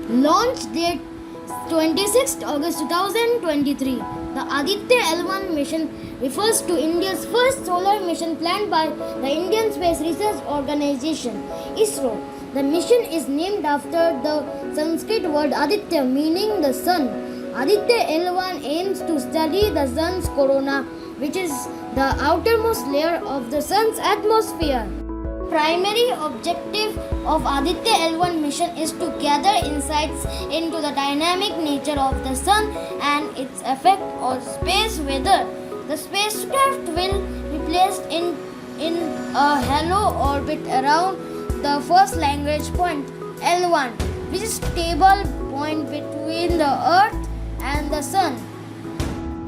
Launch date 26th August 2023. The Aditya L1 Mission refers to India's first solar mission planned by the Indian Space Research Organization (ISRO). The mission is named after the Sanskrit word Aditya, meaning the sun. Aditya L1 aims to study the sun's corona, which is the outermost layer of the sun's atmosphere. Primary objective of Aditya L1 mission is to gather insights into the dynamic nature of the sun and its effect on space weather. The spacecraft will be placed in a halo orbit around the first Lagrange point L1, which is a stable point between the Earth and the sun.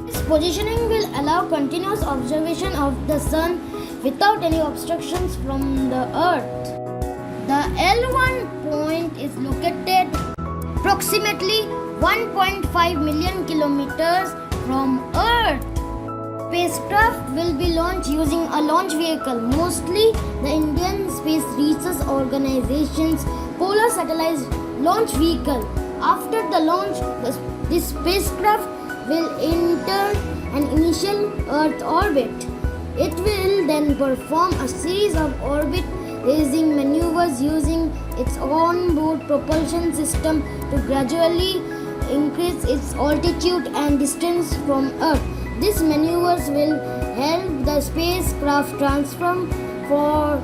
This positioning will allow continuous observation of the sun without any obstructions from the Earth. The L1 point is located approximately 1.5 million kilometers from Earth. Spacecraft will be launched using a launch vehicle, mostly the Indian Space Research Organization's Polar Satellite Launch Vehicle. After the launch, this spacecraft will enter an initial Earth orbit. It will then perform a series of orbit-raising maneuvers using its onboard propulsion system to gradually increase its altitude and distance from Earth. These maneuvers will help the spacecraft transform from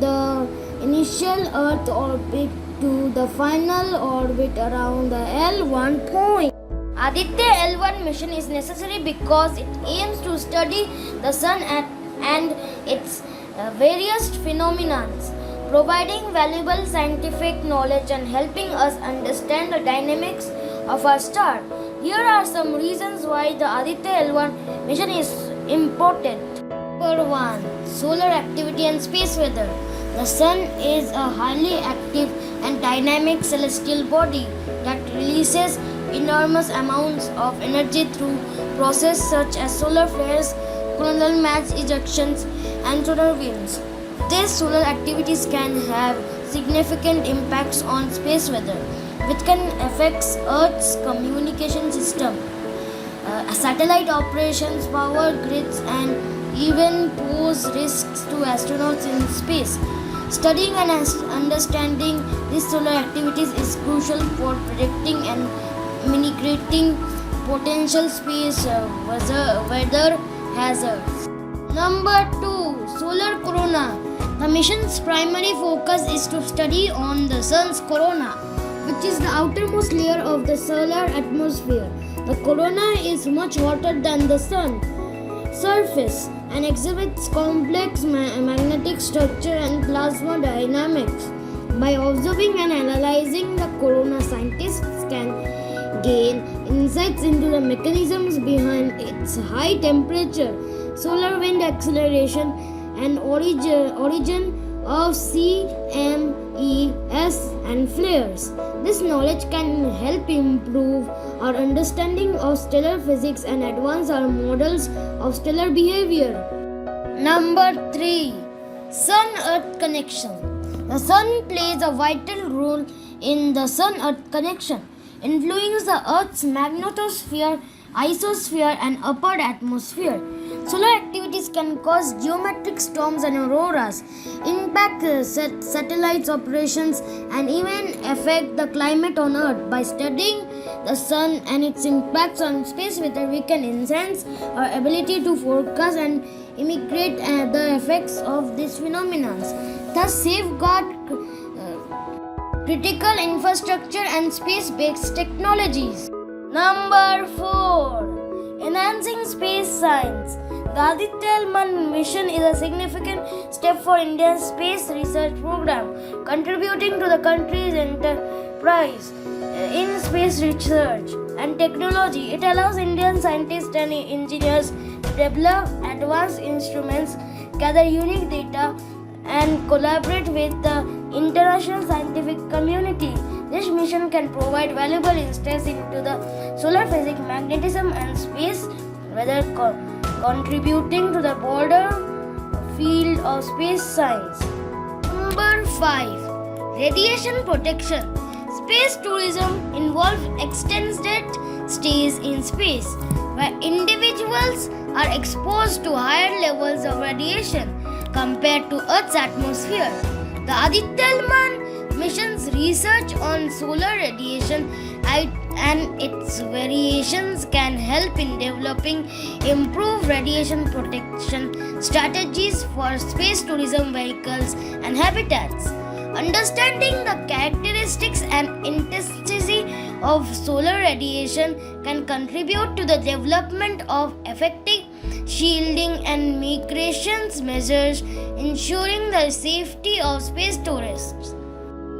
the initial Earth orbit to the final orbit around the L1 point. Aditya L1 mission is necessary because it aims to study the sun and its various phenomena, providing valuable scientific knowledge and helping us understand the dynamics of our star. Here are some reasons why the Aditya L1 mission is important. Number 1. Solar activity and space weather. The sun is a highly active and dynamic celestial body that releases enormous amounts of energy through processes such as solar flares, coronal mass ejections, and solar winds. These solar activities can have significant impacts on space weather, which can affect Earth's communication system, satellite operations, power grids, and even pose risks to astronauts in space. Studying and understanding these solar activities is crucial for predicting and mitigating potential space weather hazards. Number 2. Solar corona. The mission's primary focus is to study on the sun's corona, which is the outermost layer of the solar atmosphere. The corona is much hotter than the sun's surface and exhibits complex magnetic structure and plasma dynamics. By observing and analyzing the corona, scientists can gain insights into the mechanisms behind its high temperature, solar wind acceleration, and origin of CMES and flares. This knowledge can help improve our understanding of stellar physics and advance our models of stellar behavior. Number 3. Sun-Earth connection. The sun plays a vital role in the Sun-Earth connection, influencing the Earth's magnetosphere, ionosphere, and upper atmosphere. Solar activities can cause geometric storms and auroras, impact satellites operations, and even affect the climate on Earth. By studying the sun and its impacts on space weather, we can enhance our ability to forecast and mitigate the effects of these phenomena, thus safeguard critical infrastructure and space-based technologies. Number 4. Enhancing space science. The Aditya L1 mission is a significant step for India's space research program, contributing to the country's enterprise in space research and technology. It allows Indian scientists and engineers to develop advanced instruments, gather unique data, and collaborate with the international scientific community. This mission can provide valuable insights into the solar physics, magnetism, and space weather, contributing to the broader field of space science. Number 5. Radiation protection. Space tourism involves extended stays in space, where individuals are exposed to higher levels of radiation compared to Earth's atmosphere. The Aditya L1 mission's research on solar radiation and its variations can help in developing improved radiation protection strategies for space tourism vehicles and habitats. Understanding the characteristics and intensity of solar radiation can contribute to the development of effective shielding and mitigation measures, ensuring the safety of space tourists.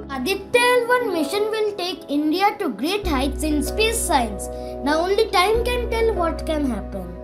Aditya L1 mission will take India to great heights in space science. Now only time can tell what can happen.